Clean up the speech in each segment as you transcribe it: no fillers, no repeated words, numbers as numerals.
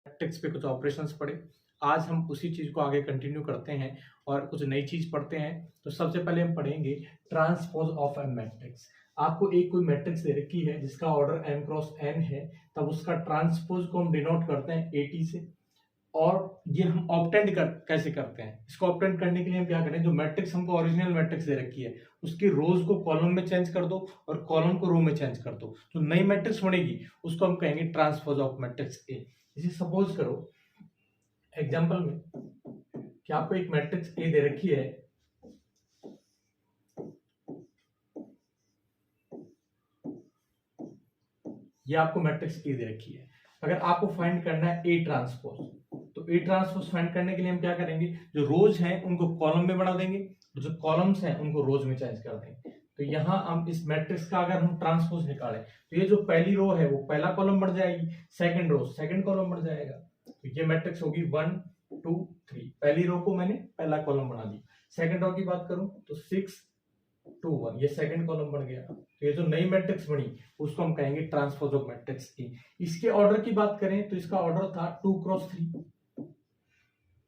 Matrix पे कुछ operations पढ़े। आज हम उसी चीज को आगे कंटिन्यू करते हैं और कुछ नई चीज पढ़ते हैं। तो सबसे पहले हम पढ़ेंगे ट्रांसपोज ऑफ एन मैट्रिक्स। आपको एक कोई मैट्रिक्स दे रखी है जिसका ऑर्डर m क्रॉस n है, तब उसका ट्रांसपोज को हम डिनोट करते हैं AT से। और ये हम ऑब्टेंड कैसे करते हैं, इसको ऑब्टेंड करने के लिए हम क्या करें, जो मैट्रिक्स हमको ओरिजिनल मैट्रिक्स दे रखी है उसकी रोज को कॉलम में चेंज कर दो और कॉलम को रो में चेंज कर दो। जो नई मैट्रिक्स बनेगी उसको हम कहेंगे ट्रांसपोज ऑफ मैट्रिक्स ए। इसे सपोज करो एग्जांपल में कि आपको एक मैट्रिक्स ए दे रखी है, ये आपको मैट्रिक्स ए दे रखी है। अगर आपको फाइंड करना है ए ट्रांसपोज, तो ए ट्रांसपोज फाइंड करने के लिए हम क्या करेंगे, जो रोज हैं उनको कॉलम में बना देंगे, जो कॉलम्स हैं उनको रोज में चेंज कर देंगे। तो यहाँ हम इस मैट्रिक्स का अगर हम ट्रांसपोज निकालें तो ये जो पहली रो है वो पहला कॉलम बन जाएगी, सेकंड रो सेकंड कॉलम बन जाएगा। तो ये मैट्रिक्स होगी 1 2 3। पहली रो को मैंने पहला कॉलम बना दिया। सेकंड रो की बात करूं तो 6 2 1, ये सेकंड कॉलम बन गया। तो ये जो नई मैट्रिक्स बनी उसको हम कहेंगे ट्रांसपोज ऑफ मैट्रिक्स ए। इसके ऑर्डर की बात करें तो इसका ऑर्डर था 2 क्रॉस 3,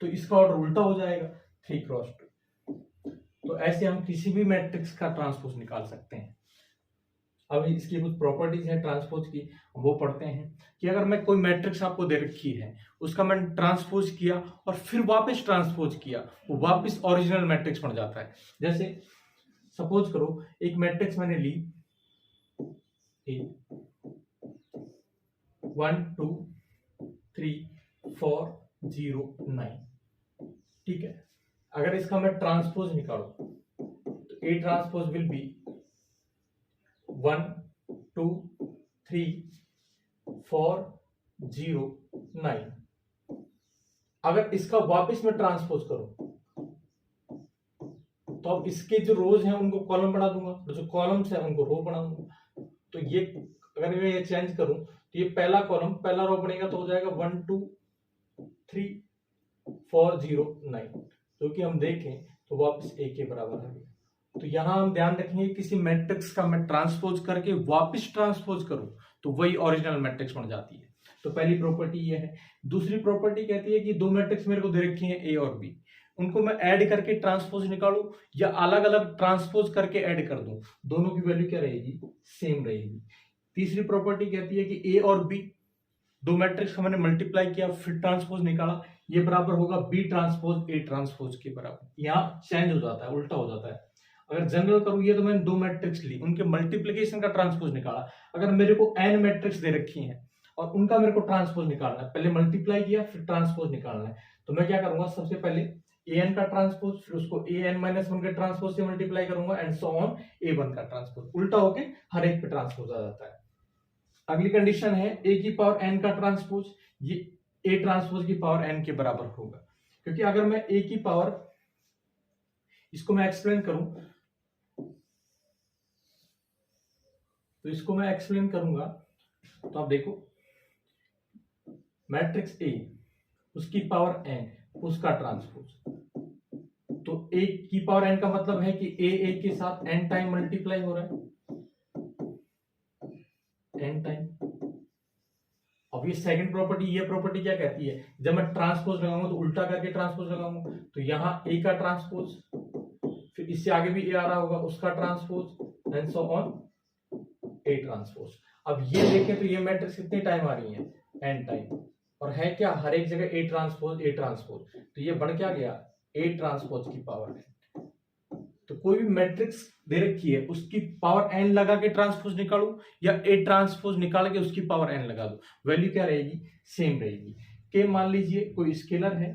तो इसका ऑर्डर उल्टा हो जाएगा 3 क्रॉस 2। तो ऐसे हम किसी भी मैट्रिक्स का ट्रांसपोज निकाल सकते हैं। अब इसकी कुछ प्रॉपर्टीज है ट्रांसपोज की, वो पढ़ते हैं कि अगर मैं कोई मैट्रिक्स आपको दे रखी है, उसका मैंने ट्रांसपोज किया और फिर वापस ट्रांसपोज किया, वो वापस ओरिजिनल मैट्रिक्स बन जाता है। जैसे सपोज करो एक मैट्रिक्स मैंने ली 1 2 3 4 0 9, ठीक है। अगर इसका मैं ट्रांसपोज निकालू तो ए ट्रांसपोज विल बी 1 2 3 4 0 9। अगर इसका वापस मैं ट्रांसपोज करूं तो अब इसके जो रोज हैं उनको कॉलम बना दूंगा, जो कॉलम्स हैं उनको रो बना दूंगा। तो ये अगर मैं ये चेंज करूं तो ये पहला कॉलम पहला रो बनेगा तो हो जाएगा 1 2 3 4 0 9, जो कि हम देखें तो वापस ए के बराबर आ गया। तो यहां हम ध्यान रखेंगे किसी मैट्रिक्स का मैं ट्रांसपोज करके वापस ट्रांसपोज करूं तो वही ओरिजिनल मैट्रिक्स बन जाती है। तो पहली प्रॉपर्टी ये है। दूसरी प्रॉपर्टी कहती है कि दो मैट्रिक्स मेरे को दे रखी है ए और बी, उनको मैं ऐड करके ट्रांसपोज निकालूं या अलग अलग ट्रांसपोज करके ऐड कर दूं, दोनों की वैल्यू क्या रहेगी, सेम रहेगी। तीसरी प्रॉपर्टी कहती है कि ए और बी दो मैट्रिक्स का मैंने मल्टीप्लाई किया फिर ट्रांसपोज निकाला, ये बराबर होगा बी ट्रांसपोज ए ट्रांसपोज के बराबर। यहाँ चेंज हो जाता है, उल्टा हो जाता है। अगर जनरल करूं, ये तो मैंने दो मैट्रिक्स ली, उनके मल्टीप्लिकेशन का ट्रांसपोज निकाला। अगर मेरे को एन मैट्रिक्स दे रखी हैं और उनका मेरे को ट्रांसपोज निकालना है, पहले मल्टीप्लाई किया फिर ट्रांसपोज निकालना है, तो मैं क्या करूंगा, सबसे पहले ए एन का ट्रांसपोज, फिर उसको ए एन माइनस वन के ट्रांसपोज से मल्टीप्लाई करूंगा and so on A one का ट्रांसपोज। उल्टा होके हर एक पे ट्रांसपोज आ जाता है। अगली कंडीशन है ए की पावर एन का ट्रांसपोज, ये ए ट्रांसपोज की पावर एन के बराबर होगा। क्योंकि अगर मैं ए की पावर, इसको मैं एक्सप्लेन करूं तो इसको मैं एक्सप्लेन करूंगा, तो आप देखो मैट्रिक्स ए उसकी पावर एन उसका ट्रांसपोज, तो ए की पावर एन का मतलब है कि ए के साथ एन टाइम मल्टीप्लाई हो रहा है, एन टाइम। अब ये सेकंड प्रॉपर्टी, ये प्रॉपर्टी क्या कहती है, जब मैं ट्रांसपोज लगाऊंगा तो उल्टा करके ट्रांसपोज लगाऊंगा, तो यहां ए का ट्रांसपोज, फिर इससे आगे भी ए आ रहा होगा उसका transpose and so on A transpose. अब ये देखें तो ये मैट्रिक्स कितने टाइम आ रही है, एन टाइम, और है क्या हर एक जगह ए ट्रांसपोज ए ट्रांसपोज, तो ये बढ़ क्या गया ए ट्रांसपोज की पावर एन। तो कोई भी मैट्रिक्स दे रखी है उसकी पावर एन लगा के ट्रांसपोज निकालू या ए ट्रांसपोज निकाल के उसकी पावर एन लगा दो, वैल्यू क्या रहेगी, सेम रहेगी। के मान लीजिए कोई स्केलर है,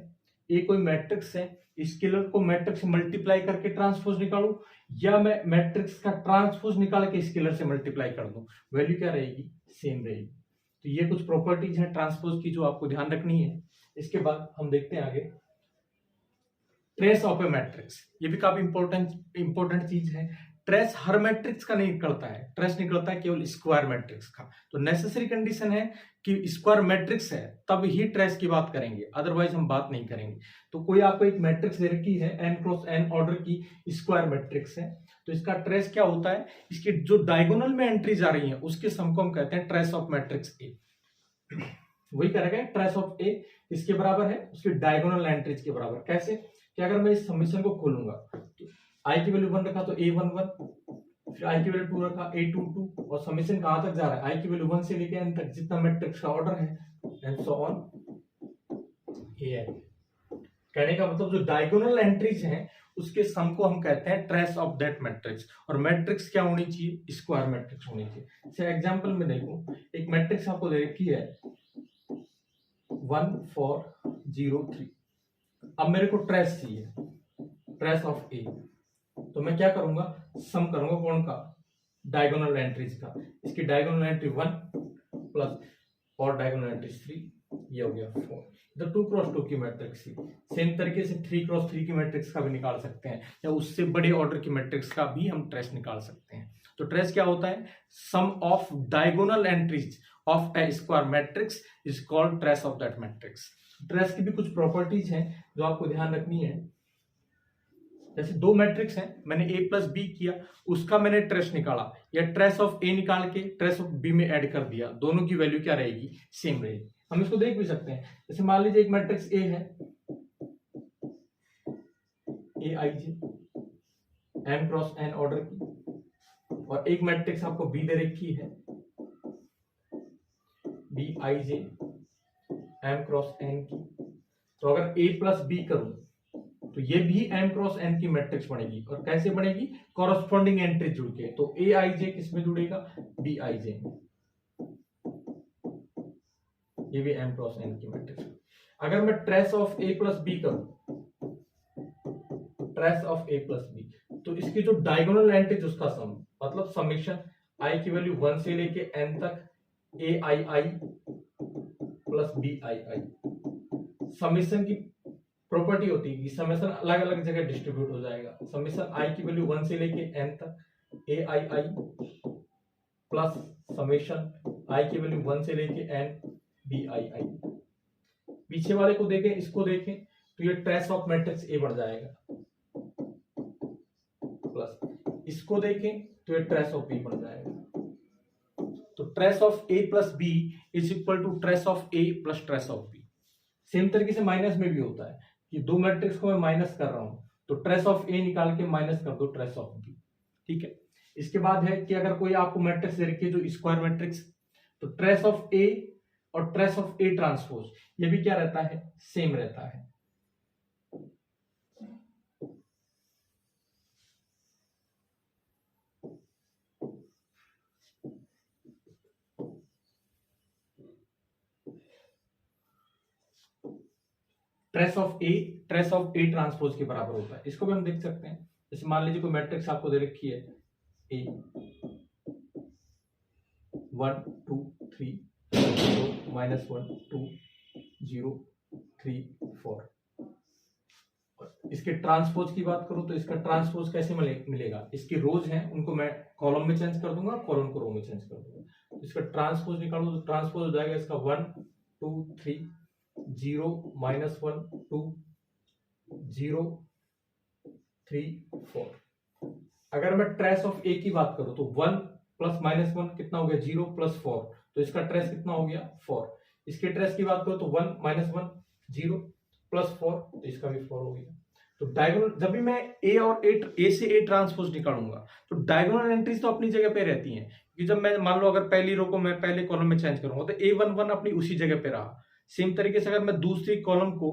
ए कोई मैट्रिक्स है, स्केलर को मैट्रिक्स मल्टीप्लाई करके ट्रांसपोज निकालू या मैं मैट्रिक्स का ट्रांसपोज निकाल के स्केलर से मल्टीप्लाई कर दूं, वैल्यू क्या रहेगी, सेम रहेगी। तो ये कुछ प्रॉपर्टीज हैं ट्रांसपोज की जो आपको ध्यान रखनी है। इसके बाद हम देखते हैं आगे ट्रेस ऑफ ए मैट्रिक्स, ये भी काफी इंपॉर्टेंट चीज है। ट्रेस हर मैट्रिक्स का नहीं निकलता है, ट्रेस निकलता है केवल स्क्वायर मैट्रिक्स का। तो नेसेसरी कंडीशन है कि स्क्वायर मैट्रिक्स है तब ही ट्रेस की बात करेंगे, अदरवाइज हम बात नहीं करेंगे। तो कोई आपको एक मैट्रिक्स दे रखी है एन क्रॉस एन ऑर्डर की स्क्वायर मैट्रिक्स है, तो इसका ट्रेस क्या होता है, इसकी जो डायगोनल में एंट्रीज आ रही है उसके सम को हम कहते हैं ट्रेस ऑफ मैट्रिक्स ए। वही करेगा, ट्रेस ऑफ ए किसके बराबर है, उसकी डायगोनल एंट्रीज के बराबर। कैसे कि अगर मैं इस समीशन को खोलूंगा तो आई की वैल्यू 1 रखा तो a11, फिर आई की वैल्यू 2 रखा a22, और समीशन कहां तक जा रहा है, आई की वैल्यू 1 से लेके n तक जितना मैट्रिक्स का ऑर्डर है एंड सो ऑन an। कहने का मतलब जो डायगोनल एंट्रीज हैं उसके सम को हम कहते हैं ट्रेस ऑफ दैट मैट्रिक्स। और मैट्रिक्स क्या होनी चाहिए, स्क्वायर मैट्रिक्स होनी चाहिए। जैसे एग्जांपल में देखो, एक मैट्रिक्स आपको दे रखी है 1 4 0 3। अब मेरे को ट्रेस चाहिए, ट्रेस ऑफ ए, तो मैं क्या करूंगा, सम करूंगा कौन का, डायगोनल एंट्रीज का। इसकी डायगोनल एंट्री 1 प्लस और डायगोनल एंट्री 3, ये हो गया 4। तो 2 क्रॉस 2 की मैट्रिक्स थी। सेम तरीके से 3 क्रॉस 3 की मैट्रिक्स का भी निकाल सकते हैं, या उससे बड़े ऑर्डर की मैट्रिक्स का भी हम ट्रेस निकाल सकते हैं। तो ट्रेस क्या होता है, sum of diagonal entries of a square matrix is called trace of that matrix. Trace की भी कुछ प्रॉपर्टीज हैं जो आपको ध्यान रखनी है। जैसे दो मैट्रिक्स हैं, मैंने a प्लस बी किया, उसका मैंने ट्रेस निकाला, या ट्रेस ऑफ ए निकाल के ट्रेस ऑफ बी में ऐड कर दिया, दोनों की वैल्यू क्या रहेगी, सेम रहेगी। हम इसको देख भी सकते हैं। जैसे मान लीजिए एक मैट्रिक्स ए है, A I j m cross n order की, और एक मैट्रिक्स आपको बी दे रखी है B i j m cross N की। तो अगर a प्लस बी करूं तो ये भी m क्रॉस n की मैट्रिक्स बनेगी। और कैसे बनेगी, कॉरस्पॉन्डिंग एंट्री जुड़ के। तो ए आई जे किसमें जुड़ेगा, बी आई जे में, ये भी m क्रॉस n की मैट्रिक्स। अगर मैं trace of a plus B करूं, trace of a plus B, तो इसकी जो डायगोनल एंट्रीज उसका सम, मतलब समेशन i की वैल्यू 1 से लेके n तक a i i plus b i i. Summation की प्रॉपर्टी होती है कि समेशन अलग अलग जगह डिस्ट्रीब्यूट हो जाएगा। समेशन i की वैल्यू 1 से लेके n तक a i i plus summation i की वैल्यू 1 से लेके n b आई आई। पीछे वाले को देखें, इसको देखें, तो ये ट्रेस ऑफ मैट्रिक्स a बढ़ जाएगा, प्लस इसको देखें तो ये ट्रेस ऑफ b बढ़ जाएगा। तो trace of a plus b is equal to trace of a plus trace of b। Same तरीके से माइनस में भी होता है कि दो मैट्रिक्स को मैं माइनस कर रहा हूं, तो ट्रेस ऑफ ए निकाल के माइनस कर दो ट्रेस ऑफ बी। ठीक है। इसके बाद है कि अगर कोई आपको मैट्रिक्स दे रखी है जो स्क्वायर मैट्रिक्स, तो ट्रेस ऑफ ए और ट्रेस ऑफ ए ट्रांसपोज ये भी क्या रहता है, सेम रहता है। ट्रेस ऑफ ए ट्रांसपोज के बराबर होता है। इसको भी हम देख सकते हैं। जैसे मान लीजिए कोई मैट्रिक्स आपको दे रखी है ए 1 2 3 0 -1 2 0 3 4। इसके ट्रांसपोज की बात करूं तो इसका ट्रांसपोज कैसे मिलेगा, इसकी रोज हैं उनको मैं कॉलम में चेंज कर दूंगा, कॉलम को रो में चेंज कर दूंगा। इसका ट्रांसपोज निकालो तो ट्रांसपोज हो जाएगा इसका 1 2 3 0 -1 2 0 3 4। अगर मैं ट्रेस ऑफ ए की बात करूं तो 1 प्लस -1 कितना हो गया, 0 प्लस 4, तो इसका ट्रेस कितना हो गया 4। इसके ट्रेस की बात करो तो 1 -1 0 प्लस 4, तो इसका भी 4 हो गया। तो डायगोनल जब भी मैं ए और ए से ए ट्रांसपोज निकालूंगा तो डायगोनल एंट्रीज तो अपनी जगह पे रहती हैं, क्योंकि जब मैं मान लो अगर पहली रो को मैं पहले कॉलम में चेंज करूंगा तो A11 अपनी उसी जगह पे रहा। सेम तरीके से अगर मैं दूसरी कॉलम को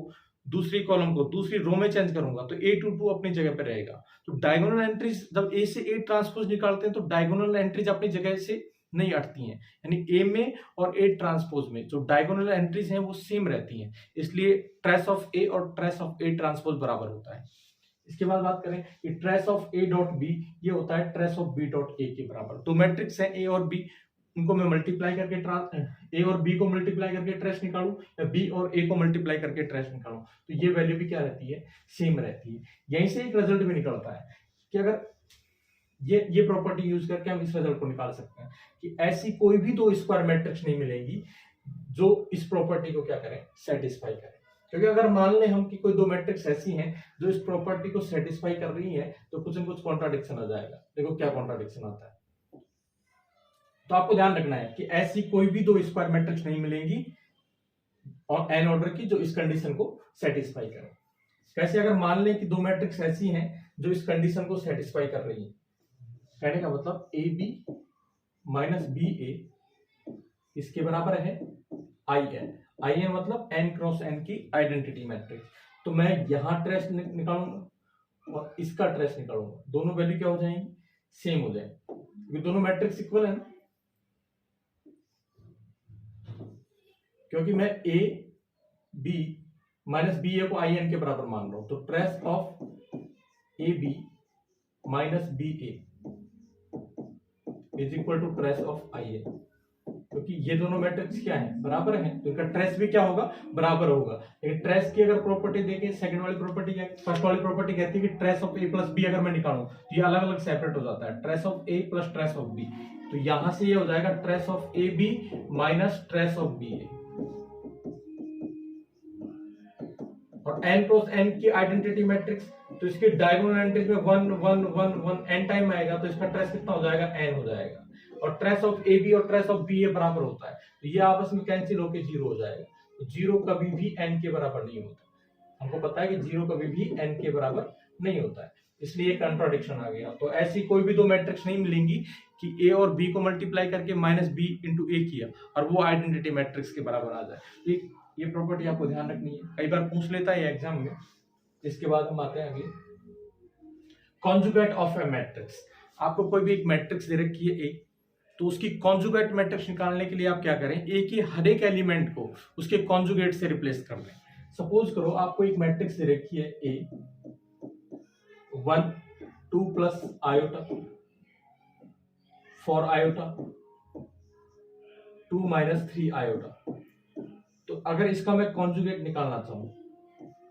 दूसरी रो में चेंज करूंगा तो A22 अपनी जगह पे रहेगा। तो डायगोनल एंट्रीज जब ए से ए ट्रांसपोज निकालते हैं तो डायगोनल एंट्रीज अपनी जगह से नहीं हटती हैं, यानी ए में और ए ट्रांसपोज में जो डायगोनल एंट्रीज हैं वो सेम रहती हैं। इसलिए ट्रेस ऑफ ए और ट्रेस ऑफ ए ट्रांसपोज बराबर होता है। इसके बाद बात करें कि trace of A dot B ये होता है trace of B dot A के बराबर। दो मैट्रिक्स हैं ए और बी, उनको मैं मल्टीप्लाई करके ए और बी को मल्टीप्लाई करके ट्रेस निकालूं, या बी और ए को मल्टीप्लाई करके ट्रेस निकालूं, तो ये वैल्यू भी क्या रहती है, सेम रहती है। यहीं से एक रिजल्ट भी निकलता है कि अगर ये प्रॉपर्टी यूज करके हम इस रिजल्ट को निकाल सकते हैं कि ऐसी कोई भी दो स्क्वायर मैट्रिक्स नहीं मिलेगी जो इस प्रॉपर्टी को क्या करें, सेटिस्फाई करें। क्योंकि अगर मान लें हम कि कोई दो मैट्रिक्स ऐसी हैं जो इस प्रॉपर्टी को सेटिस्फाई कर रही हैं, तो कुछ न कुछ कॉन्ट्राडिक्शन आ जाएगा। देखो क्या कॉन्ट्राडिक्शन आता है। तो आपको ध्यान रखना है कि ऐसी कोई भी दो स्क्वायर मैट्रिक्स नहीं मिलेंगी और एन ऑर्डर की जो इस कंडीशन को सेटिस्फाई करे। कैसे? अगर मान लें कि दो मैट्रिक्स ऐसी हैं जो इस कंडीशन को सेटिस्फाई कर रही है, कहने का मतलब ए बी माइनस बी ए इसके बराबर है आई एन मतलब एन क्रॉस एन की आइडेंटिटी मैट्रिक्स। तो मैं यहां ट्रेस निकालूंगा और इसका ट्रेस निकालूंगा, दोनों वैल्यू क्या हो जाएंगी? सेम हो जाएंगे, क्योंकि दोनों मैट्रिक्स इक्वल है ना। क्योंकि मैं A B minus B A को आई एन के बराबर मान रहा हूं, तो trace of A B minus B A is equal to trace of I n. क्योंकि ये दोनों मैट्रिक्स क्या है? बराबर हैं, तो इनका ट्रेस भी क्या होगा? बराबर होगा। लेकिन ट्रेस की अगर प्रॉपर्टी देखें, सेकंड वाली प्रॉपर्टी क्या, फर्स्ट वाली प्रॉपर्टी कहती है कि trace of A plus B अगर मैं निकालूं तो ये अलग अलग सेपरेट हो जाता है, trace of A plus trace of B. तो यहां से ये हो जाएगा trace of A B minus trace of B A. और एन क्रॉस एन की आइडेंटिटी मैट्रिक्स, तो इसकी डायगोनल एंट्रीज में 1 1 1 1 एन टाइम आएगा, तो इसका ट्रेस कितना हो जाएगा? एन हो जाएगा। और ट्रेस ऑफ ए बी और ट्रेस ऑफ बी ए बराबर होता है, तो ये आपस में कैंसिल होकर 0 हो जाएगा। तो 0 कभी भी एन के बराबर नहीं होता। हमको पता है कि 0 कभी भी एन के बराबर नहीं होता है, इसलिए कंट्राडिक्शन आ गया। तो ऐसी कोई भी दो मैट्रिक्स नहीं मिलेंगी कि ए और बी को मल्टीप्लाई करके माइनस बी इंटू ए किया और वो आइडेंटिटी मैट्रिक्स के बराबर आ जाए। ये प्रॉपर्टी आपको ध्यान रखनी है, कई बार पूछ लेता है एग्जाम में। इसके बाद हम आते हैं अगले, कॉन्जुगेट ऑफ ए मैट्रिक्स। आपको कोई भी एक मैट्रिक्स दे रखी है ए, तो उसकी कॉन्जुगेट मैट्रिक्स निकालने के लिए आप क्या करें? ए के हर एक एलिमेंट को उसके कॉन्जुगेट से रिप्लेस कर दें। सपोज करो आपको एक मैट्रिक्स दे रखी है ए 1 2 plus iota 4 iota 2 minus 3 iota. तो अगर इसका मैं कॉन्जुगेट निकालना चाहूं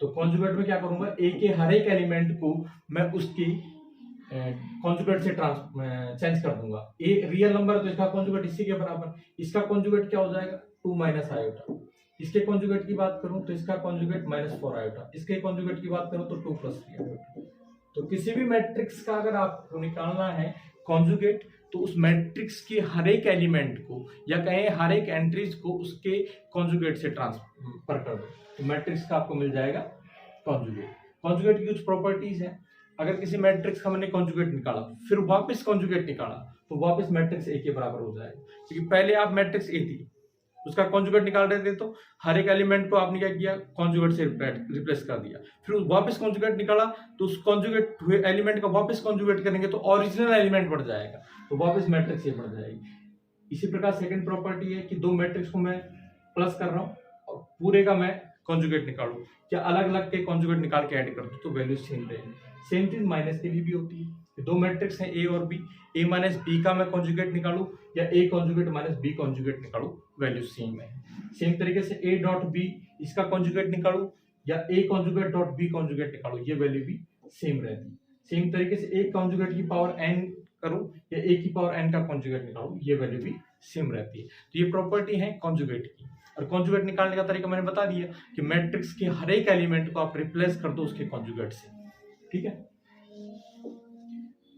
तो कॉन्जुगेट में क्या करूंगा? ए के हर एक एलिमेंट को मैं उसकी कॉन्जुगेट से चेंज कर दूंगा। ए रियल नंबर है तो इसका कॉन्जुगेट इसी के बराबर, इसका कॉन्जुगेट क्या हो जाएगा? 2 माइनस आयोटा। इसके कॉन्जुगेट की बात करूं तो इसका कॉन्जुगेट -4 आयोटा। इसके कॉन्जुगेट की बात करूं तो 2 प्लस 3 आयोटा। तो किसी भी मैट्रिक्स का अगर आपको निकालना है कॉन्जुगेट, तो उस मैट्रिक्स के हर एक एलिमेंट को या कहें हर एक एंट्रीज को उसके कॉन्जुगेट से ट्रांसफर कर दो, तो मैट्रिक्स का आपको मिल जाएगा कॉन्जुगेट। कॉन्जुगेट की कुछ प्रॉपर्टीज है। अगर किसी मैट्रिक्स का मैंने कॉन्जुगेट निकाला फिर वापस कॉन्जुगेट निकाला तो वापस मैट्रिक्स ए के बराबर हो जाएगा, क्योंकि पहले आप मैट्रिक्स ए थी उसका कॉन्जुगेट निकाल रहे थे, तो हर एक एलिमेंट को आपने क्या किया? कॉन्जुगेट से रिप्लेस कर दिया। फिर वापस कॉन्जुगेट निकाला तो उस कॉन्जुगेट हुए एलिमेंट का वापस कॉन्जुगेट करेंगे तो ओरिजिनल एलिमेंट बढ़ जाएगा, तो वापस मैट्रिक्स ए बढ़ जाएगी। इसी प्रकार सेकंड प्रॉपर्टी है कि दो मैट्रिक्स को मैं प्लस कर रहा हूं और पूरे का मैं कॉन्जुगेट निकालूं, क्या अलग अलग के कॉन्जुगेट निकाल के ऐड कर दूं तो वैल्यू सेम रहेगी। सेम चीज माइनस के लिए भी होती है। दो मैट्रिक्स हैं ए और बी, ए माइनस बी का मैं कॉन्जुगेट निकालूं या A conjugate minus B conjugate निकालूं, वैल्यू सेम है। सेम तरीके से ए डॉट बी इसका कॉन्जुगेट निकालूं या A conjugate dot B conjugate निकालूं, ये वैल्यू भी सेम रहती है। सेम तरीके से ए कॉन्जुगेट की पावर एन करूं या ए की पावर एन का कॉन्जुगेट निकालूं, ये वैल्यू भी सेम रहती है। तो ये प्रॉपर्टी है कॉन्जुगेट की। और कॉन्जुगेट निकालने का तरीका मैंने बता दिया कि मैट्रिक्स के हर एक एलिमेंट को आप रिप्लेस कर दो उसके कॉन्जुगेट से, ठीक है।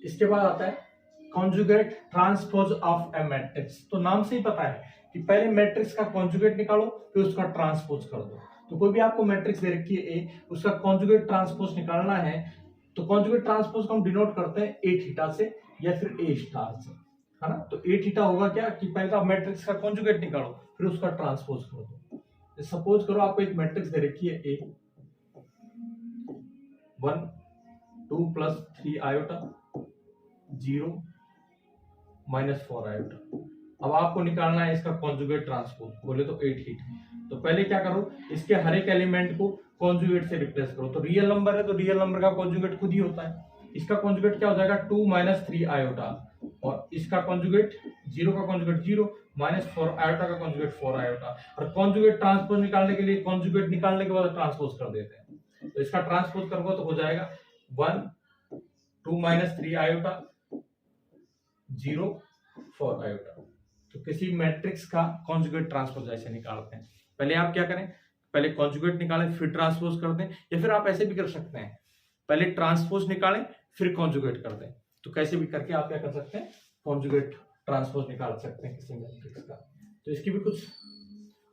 इसके बाद आता है conjugate transpose of A matrix. तो नाम से ही पता है कि पहले मैट्रिक्स का कॉन्जुगेट निकालो फिर उसका ट्रांसपोज कर दो। तो कोई भी आपको मैट्रिक्स दे रखी है ए, उसका कॉन्जुगेट ट्रांसपोज निकालना है तो कॉन्जुगेट ट्रांसपोज को हम डिनोट करते हैं ए थीटा से या फिर ए स्टार से, है ना। तो ए थीटा होगा क्या कि पहले तो आप मैट्रिक्स का कॉन्जुगेट निकालो फिर उसका ट्रांसपोज कर दो। सपोज करो आपको एक मैट्रिक्स दे रखी है ए 1 2 प्लस 3 आयोटा 0 माइनस 4 आयोटा। अब आपको निकालना है इसका कॉन्जुगेट ट्रांसपोज, बोले तो 8 हीट। तो पहले क्या करो, इसके हर एक एलिमेंट को कॉन्जुगेट से रिप्लेस करो। तो रियल नंबर है तो रियल नंबर का कॉन्जुगेट खुद ही होता है। इसका कॉन्जुगेट क्या हो जाएगा 2 माइनस 3 आयोटा और इसका कॉन्जुगेट 0 का कॉन्जुगेट 0 माइनस 4 आयोटा का कॉन्जुगेट 4 आयोटा। और कॉन्जुगेट ट्रांसपोज निकालने के लिए कॉन्जुगेट निकालने के बाद ट्रांसपोज कर देते हैं। तो इसका ट्रांसपोज करोगे तो हो जाएगा 1 2 माइनस 3 आयोटा 0 4 आयोटा। तो किसी मैट्रिक्स का कॉन्जुगेट ट्रांसपोज ऐसे निकालते हैं। पहले आप क्या करें, पहले कॉन्जुगेट निकालें फिर ट्रांसपोज कर दें, या फिर आप ऐसे भी कर सकते हैं पहले ट्रांसपोज निकालें फिर कॉन्जुगेट कर दें। तो कैसे भी करके आप क्या कर सकते हैं, कॉन्जुगेट ट्रांसपोज निकाल सकते हैं किसी मैट्रिक्स का। तो इसकी भी कुछ,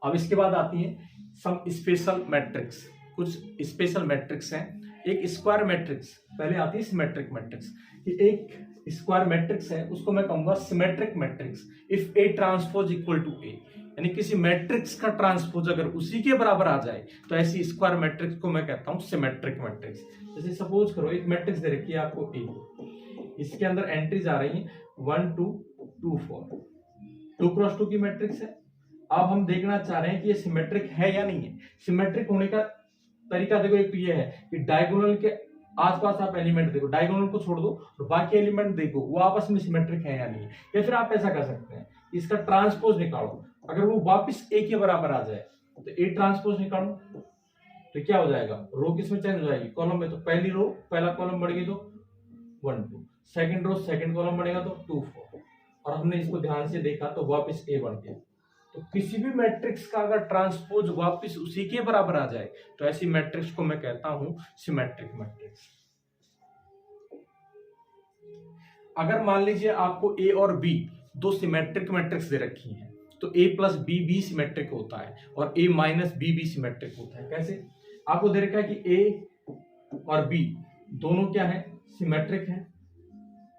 अब इसके बाद आती है सम स्पेशल मैट्रिक्स, कुछ स्पेशल मैट्रिक्स हैं। एक स्क्वायर मैट्रिक्स, पहले आती है सिमेट्रिक मैट्रिक्स। कि एक स्क्वायर मैट्रिक्स है उसको मैं कहूंगा symmetric matrix if A transpose equal to A, यानी किसी मैट्रिक्स का ट्रांसपोज अगर उसी के बराबर आ जाए तो ऐसी स्क्वायर मैट्रिक्स को मैं कहता हूं सिमेट्रिक मैट्रिक्स। जैसे सपोज करो एक मैट्रिक्स दे रखी है आपको ए, इसके अंदर एंट्रीज आ रही हैं 1 2 2 4, 2 क्रॉस 2 की मैट्रिक्स है। अब हम देखना चाह रहे हैं कि ये सिमेट्रिक है या नहीं है। सिमेट्रिक होने का तरीका देखो, एक तो ये है कि डायगोनल के आसपास आप एलिमेंट देखो, डायगोनल को छोड़ दो और बाकी एलिमेंट देखो वो आपस में सिमेट्रिक है या नहीं है। या फिर आप ऐसा कर सकते हैं, इसका ट्रांसपोज निकालो, अगर वो वापस ए के बराबर आ जाए तो ए ट्रांसपोज निकालो तो क्या हो जाएगा, रो किसमें चेंज हो जाएगी, कॉलम में। तो पहली रो पहला कॉलम बढ़ेगी तो 1 2, सेकंड रो सेकंड कॉलम बढ़ेगा तो 2 4, और हमने इसको ध्यान से देखा तो वापस ए बढ़ गया। तो किसी भी मैट्रिक्स का अगर ट्रांसपोज वापस उसी के बराबर आ जाए तो ऐसी मैट्रिक्स को मैं कहता हूं सिमेट्रिक मैट्रिक्स। अगर मान लीजिए आपको ए और बी दो सिमेट्रिक मैट्रिक्स दे रखी हैं तो ए प्लस बी भी सिमेट्रिक होता है और ए माइनस बी भी सिमेट्रिक होता है। कैसे, आपको दे रखा है कि ए और बी दोनों क्या है, सिमेट्रिक है,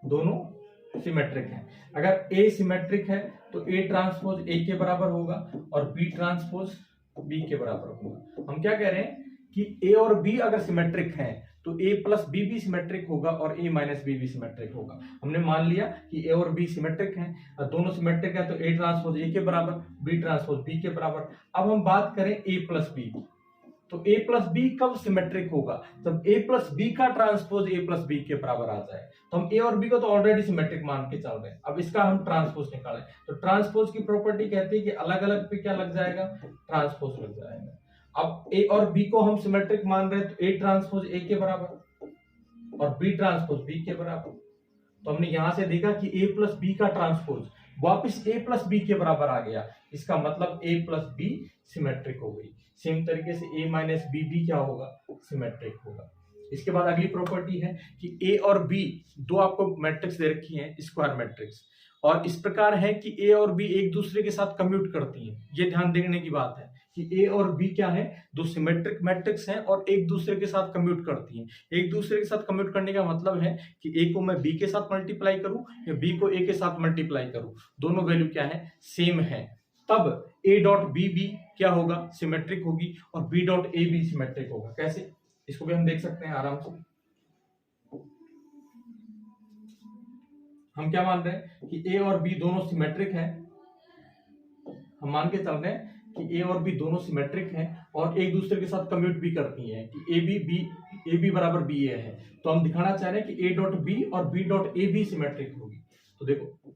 दोनों सिमेट्रिक है। अगर ए सिमेट्रिक है तो ए ट्रांसपोज ए के बराबर होगा और बी ट्रांसपोज बी के बराबर होगा। हम क्या कह रहे हैं कि ए और बी अगर सिमेट्रिक हैं तो ए प्लस बी भी सिमेट्रिक होगा और ए माइनस बी भी सिमेट्रिक होगा। हमने मान लिया कि ए और बी सिमेट्रिक हैं, दोनों सिमेट्रिक है तो ए ट्रांसपोज ए के बराबर, बी ट्रांसपोज बी के बराबर। अब हम बात करें ए प्लस बी, तो ए प्लस बी कब सिमेट्रिक होगा, जब ए प्लस बी का ट्रांसपोज ए प्लस बी के बराबर आ जाए। तो हम ए और बी को तो ऑलरेडी सिमेट्रिक मान के चल रहे हैं, अब इसका हम ट्रांसपोज निकालें तो ट्रांसपोज की प्रॉपर्टी कहती है कि अलग अलग पे क्या लग जाएगा, ट्रांसपोज लग जाएगा। अब ए और बी को हम सिमेट्रिक मान रहे हैं तो ए ट्रांसपोज ए के बराबर और बी ट्रांसपोज बी के बराबर। तो हमने यहां से देखा कि ए प्लस बी का ट्रांसपोज वापस ए प्लस बी के बराबर आ गया, इसका मतलब ए प्लस बी सिमेट्रिक हो गई। सेम तरीके से ए माइनस बी भी क्या होगा, सिमेट्रिक होगा। इसके बाद अगली प्रॉपर्टी है कि ए और बी दो आपको मैट्रिक्स दे रखी हैं स्क्वायर मैट्रिक्स, और इस प्रकार है कि ए और बी एक दूसरे के साथ कम्यूट करती हैं। ये ध्यान देने की बात है कि ए और बी क्या है, दो सिमेट्रिक मैट्रिक्स हैं और एक दूसरे के साथ कम्यूट करती हैं। एक दूसरे के साथ कम्यूट करने का मतलब है कि ए को मैं बी के साथ मल्टीप्लाई करूं या बी को ए के साथ मल्टीप्लाई करूं, दोनों वैल्यू क्या है, सेम है, तब ए डॉट बी भी क्या होगा, सिमेट्रिक होगी और बी डॉट ए भी सिमेट्रिक होगा। कैसे, इसको भी हम देख सकते हैं आराम से। हम क्या मान रहे हैं कि ए और बी दोनों सिमेट्रिक हैं, हम मान के चल रहे हैं कि ए और बी दोनों सिमेट्रिक हैं और एक दूसरे के साथ कम्यूट भी करती हैं कि ए बी बराबर बी ए है। तो हम दिखाना चाह रहे हैं कि ए डॉट बी और बी डॉट ए भी सिमेट्रिक होगी। तो देखो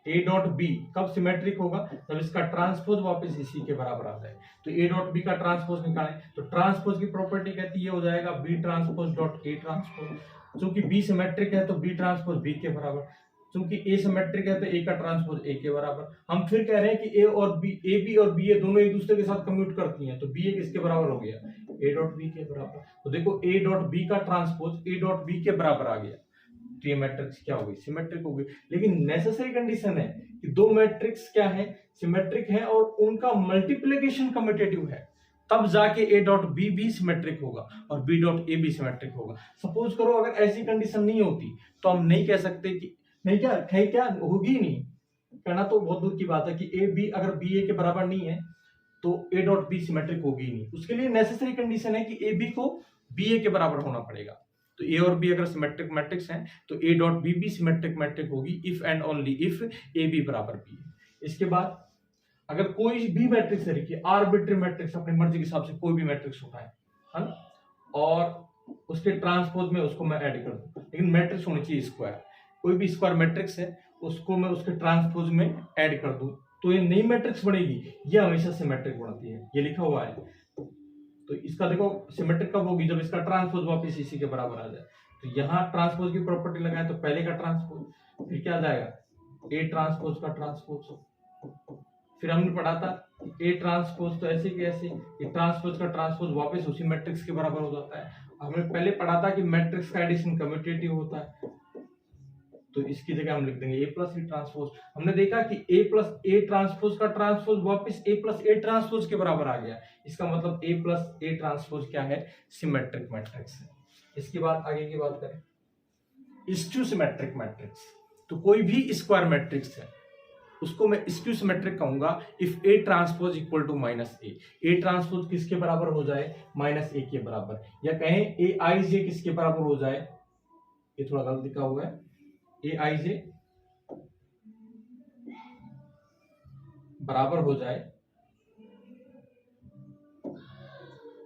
ए डॉट बी कब सिमेट्रिक होगा, जब इसका ट्रांसपोज वापस इसी के बराबर आ जाए। तो ए डॉट बी का ट्रांसपोज निकालें तो ट्रांसपोज की प्रॉपर्टी कहती है हो जाएगा B transpose dot A transpose. चूंकि बी सिमेट्रिक है तो बी ट्रांसपोज बी के बराबर, चूंकि ए सिमेट्रिक है तो ए का ट्रांसपोज ए के बराबर। हम फिर कह रहे हैं कि ए बी और बी ए दोनों एक दूसरे के साथ कम्यूट करती हैं तो बी ए किसके बराबर हो गया, ए डॉट बी के बराबर। तो देखो ए डॉट बी का ट्रांसपोज ए डॉट बी के बराबर आ गया, तो ये मैट्रिक्स क्या हो गई, सिमेट्रिक हो गई। लेकिन नेसेसरी कंडीशन है कि दो मैट्रिक्स क्या है, सिमेट्रिक है और उनका मल्टीप्लिकेशन कम्यूटेटिव है, तब जाके ए डॉट बी भी सिमेट्रिक होगा और बी डॉट ए भी सिमेट्रिक होगा। सपोज करो अगर ऐसी कंडीशन नहीं होती तो हम नहीं कह सकते कि नहीं, क्या है, क्या होगी नहीं, कहना तो बहुत दूर की बात है कि ए बी अगर बी ए के बराबर नहीं है तो ए डॉट बी सिमेट्रिक होगी नहीं। उसके लिए नेसेसरी कंडीशन है कि ए बी को बी ए के बराबर होना पड़ेगा। तो ए और बी अगर सिमेट्रिक मैट्रिक्स हैं तो ए डॉट बी भी सिमेट्रिक मैट्रिक होगी if and only if A B बराबर बी है। इसके बाद अगर कोई भी मैट्रिक्स है, देखिए आर्बिट्री मैट्रिक्स, अपनी मर्जी के हिसाब से कोई भी मैट्रिक्स उठाए है ना, और उसके ट्रांसपोज में उसको मैं ऐड कर दूं, लेकिन मैट्रिक्स होनी चाहिए स्क्वायर। कोई भी स्क्वायर मैट्रिक्स है उसको मैं उसके ट्रांसपोज में ऐड कर दूं तो ये नई मैट्रिक्स बनेगी, ये हमेशा सिमेट्रिक बनती है, ये लिखा हुआ है। तो इसका देखो सिमेट्रिक कब होगी, जब इसका ट्रांसपोज वापस इसी के बराबर आ जाए। तो यहाँ ट्रांसपोज की प्रॉपर्टी लगाए तो पहले का ट्रांसपोज, फिर क्या आ जाएगा ए ट्रांसपोज का ट्रांसपोज। फिर हमने पढ़ा था ए ट्रांसपोज तो ऐसे कि ऐसे, ये ट्रांसपोज का ट्रांसपोज वापस उसी मैट्रिक्स के बराबर हो जाता है। हमने पहले पढ़ा था कि मैट्रिक्स का एडिशन कम्यूटेटिव होता है, तो इसकी जगह हम लिख देंगे ए प्लस ए ट्रांसपोज। हमने देखा कि ए प्लस ए ट्रांसपोज का ट्रांसपोज वापस ए प्लस ए ट्रांसपोज के बराबर आ गया। इसका मतलब ए प्लस ए ट्रांसपोज क्या है, सिमेट्रिक मैट्रिक्स है। इसके बाद आगे की बात करें स्क्यू सिमेट्रिक मैट्रिक्स। तो कोई भी स्क्वायर मैट्रिक्स है उसको मैं स्क्यू सिमेट्रिक कहूंगा if A transpose equal to minus A. A transpose किसके बराबर हो जाए, माइनस ए के बराबर, या कहें ए आई जे किसके बराबर हो जाए, ये थोड़ा गलत लिखा हुआ है, ए आई जे बराबर हो जाए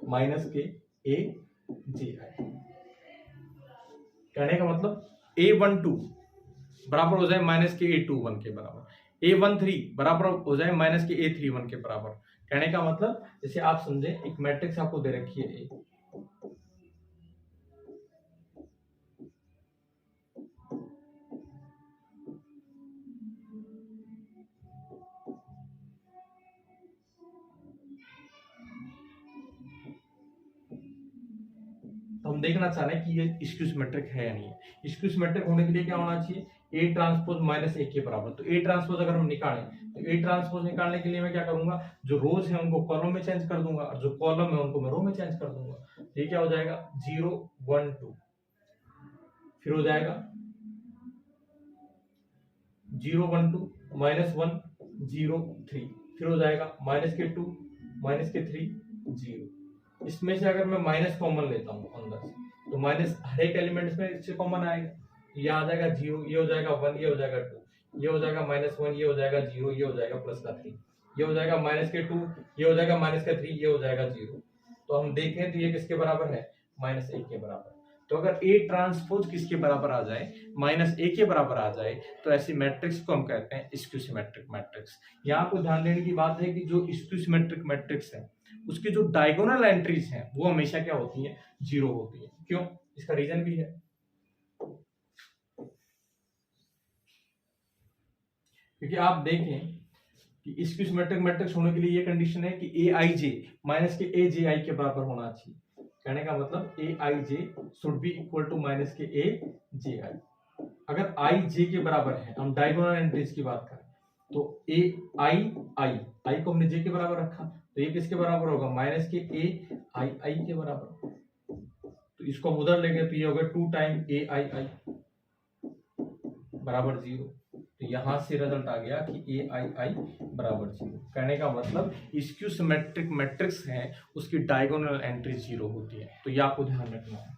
माइनस के ए जे आई। कहने का मतलब A12 बराबर हो जाए माइनस के A21 के बराबर, A13 बराबर हो जाए माइनस के A31 के बराबर। कहने का मतलब जैसे आप समझे एक मैट्रिक्स आपको दे रखी है ए, तो हम देखना चाह रहे हैं कि ये स्क्यू सिमेट्रिक है या नहीं है। स्क्यू सिमेट्रिक होने के लिए क्या होना चाहिए, ए ट्रांसपोज माइनस ए के बराबर। तो ए ट्रांसपोज अगर हम निकालें तो ए ट्रांसपोज निकालने के लिए मैं क्या करूंगा, जो रोज है उनको कॉलम में चेंज कर दूंगा और जो कॉलम है उनको मैं रो में चेंज कर दूंगा। तो ये क्या हो जाएगा 0 1 2, फिर हो जाएगा 0 1 2 -1 0 3, फिर हो जाएगा -2 -3 0। इसमें से अगर मैं माइनस कॉमन लेता हूँ अंदर से तो माइनस हर एक एलिमेंट्स में इससे कॉमन आएगा। ये आ जाएगा 0, ये हो जाएगा 1, ये हो जाएगा 2, ये हो जाएगा -1, ये हो जाएगा 0, ये हो जाएगा +3, ये हो जाएगा -2, ये हो जाएगा -3, ये हो जाएगा 0। तो हम देखें तो ये किसके बराबर है, -1 के बराबर। तो अगर ए ट्रांसपोज किसके बराबर आ जाए, -1 के बराबर आ जाए, तो ऐसी मैट्रिक्स को हम कहते हैं स्क्यू सिमेट्रिक मैट्रिक्स। यहाँ आपको ध्यान देने की बात है कि जो स्क्यू सिमेट्रिक मैट्रिक्स है उसकी जो डायगोनल एंट्रीज हैं वो हमेशा क्या होती हैं, 0 होती है। क्यों, इसका रीजन भी है। क्योंकि आप देखें कि स्क्यू सिमेट्रिक मैट्रिक्स होने के लिए ये कंडीशन है कि ए आई जे माइनस के ए जे आई के बराबर होना चाहिए। कहने का मतलब A I J should be equal to minus के ए जे आई। अगर आई जे के बराबर है, हम डायगोनल एंट्रीज की बात करें, तो ए आई को हमने जे के बराबर रखा, तो ये किसके बराबर होगा, माइनस के ए आई के बराबर। तो इसको हम उधर लेंगे तो ये होगा 2 टाइम ए आई बराबर 0। तो यहां से रिजल्ट आ गया कि ए आई बराबर 0। कहने का मतलब स्क्यू सिमेट्रिक मैट्रिक्स है उसकी डायगोनल एंट्री 0 होती है। तो ये आपको ध्यान रखना है।